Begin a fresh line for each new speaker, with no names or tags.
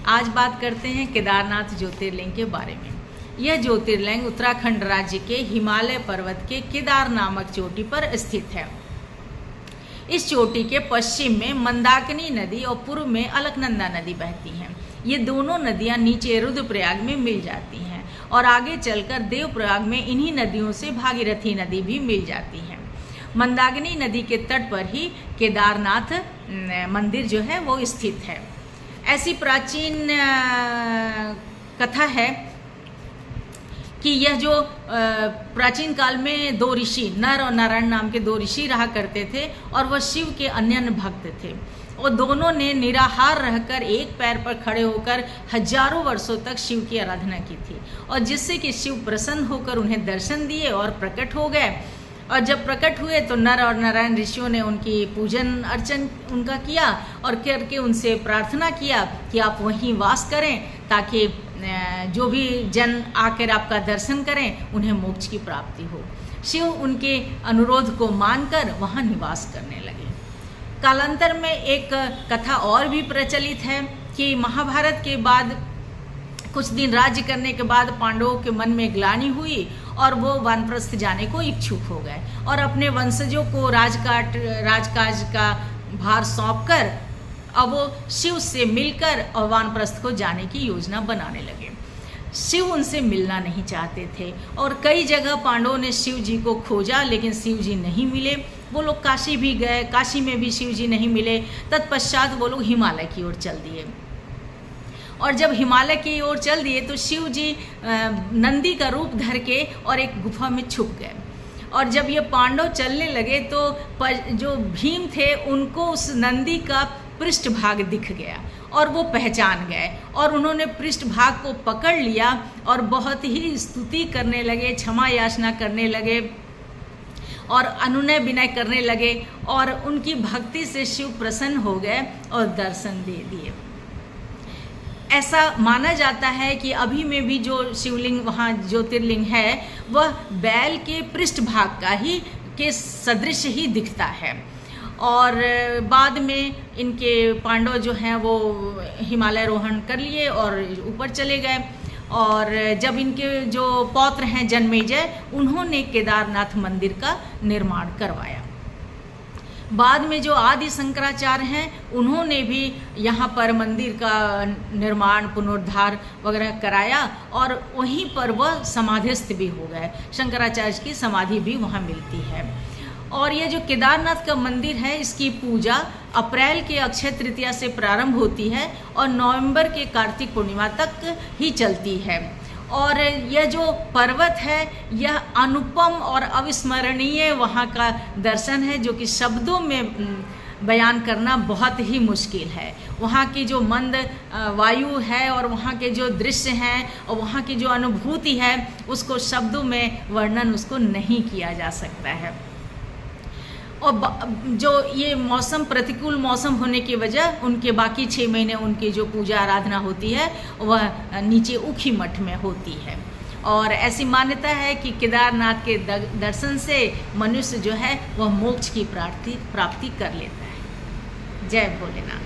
आज बात करते हैं केदारनाथ ज्योतिर्लिंग के बारे में। यह ज्योतिर्लिंग उत्तराखंड राज्य के हिमालय पर्वत के केदार नामक चोटी पर स्थित है। इस चोटी के पश्चिम में मंदाकिनी नदी और पूर्व में अलकनंदा नदी बहती हैं। ये दोनों नदियां नीचे रुद्रप्रयाग में मिल जाती हैं और आगे चलकर देवप्रयाग में इन्हीं नदियों से भागीरथी नदी भी मिल जाती है। मंदाकिनी नदी के तट पर ही केदारनाथ मंदिर जो है वो स्थित है। ऐसी प्राचीन कथा है कि यह जो प्राचीन काल में दो ऋषि, नर और नारायण नाम के दो ऋषि रहा करते थे और वह शिव के अनन्य भक्त थे। और दोनों ने निराहार रहकर एक पैर पर खड़े होकर हजारों वर्षों तक शिव की आराधना की थी और जिससे कि शिव प्रसन्न होकर उन्हें दर्शन दिए और प्रकट हो गए। और जब प्रकट हुए तो नर और नारायण ऋषियों ने उनकी पूजन अर्चन उनका किया और करके उनसे प्रार्थना किया कि आप वहीं वास करें ताकि जो भी जन आकर आपका दर्शन करें उन्हें मोक्ष की प्राप्ति हो। शिव उनके अनुरोध को मानकर वहां निवास करने लगे। कालांतर में एक कथा और भी प्रचलित है कि महाभारत के बाद कुछ दिन राज्य करने के बाद पांडवों के मन में ग्लानि हुई और वो वानप्रस्थ जाने को इच्छुक हो गए और अपने वंशजों को राजकाज का भार सौंपकर अब वो शिव से मिलकर और वानप्रस्थ को जाने की योजना बनाने लगे। शिव उनसे मिलना नहीं चाहते थे और कई जगह पांडवों ने शिव जी को खोजा लेकिन शिव जी नहीं मिले। वो लोग काशी भी गए, काशी में भी शिव जी नहीं मिले। तत्पश्चात वो लोग हिमालय की ओर चल दिए और जब हिमालय की ओर चल दिए तो शिव जी नंदी का रूप धर के और एक गुफा में छुप गए। और जब ये पांडव चलने लगे तो जो भीम थे उनको उस नंदी का पृष्ठभाग दिख गया और वो पहचान गए और उन्होंने पृष्ठभाग को पकड़ लिया और बहुत ही स्तुति करने लगे, क्षमा याचना करने लगे और अनुनय विनय करने लगे और उनकी भक्ति से शिव प्रसन्न हो गए और दर्शन दे दिए। ऐसा माना जाता है कि अभी में भी जो शिवलिंग वहाँ ज्योतिर्लिंग है वह बैल के पृष्ठभाग का ही के सदृश ही दिखता है। और बाद में इनके पांडव जो हैं वो हिमालय रोहण कर लिए और ऊपर चले गए और जब इनके जो पौत्र हैं जन्मेजय उन्होंने केदारनाथ मंदिर का निर्माण करवाया। बाद में जो आदि शंकराचार्य हैं उन्होंने भी यहाँ पर मंदिर का निर्माण पुनरुद्धार वगैरह कराया और वहीं पर वह समाधिस्थ भी हो गए। शंकराचार्य की समाधि भी वहाँ मिलती है। और ये जो केदारनाथ का मंदिर है इसकी पूजा अप्रैल के अक्षय तृतीया से प्रारंभ होती है और नवंबर के कार्तिक पूर्णिमा तक ही चलती है। और यह जो पर्वत है यह अनुपम और अविस्मरणीय वहाँ का दर्शन है जो कि शब्दों में बयान करना बहुत ही मुश्किल है। वहाँ की जो मंद वायु है और वहाँ के जो दृश्य हैं और वहाँ की जो अनुभूति है उसको शब्दों में वर्णन उसको नहीं किया जा सकता है। और जो ये मौसम प्रतिकूल मौसम होने की वजह उनके बाकी 6 महीने उनकी जो पूजा आराधना होती है वह नीचे ऊखी मठ में होती है। और ऐसी मान्यता है कि केदारनाथ के दर्शन से मनुष्य जो है वह मोक्ष की प्राप्ति कर लेता है। जय भोलेनाथ।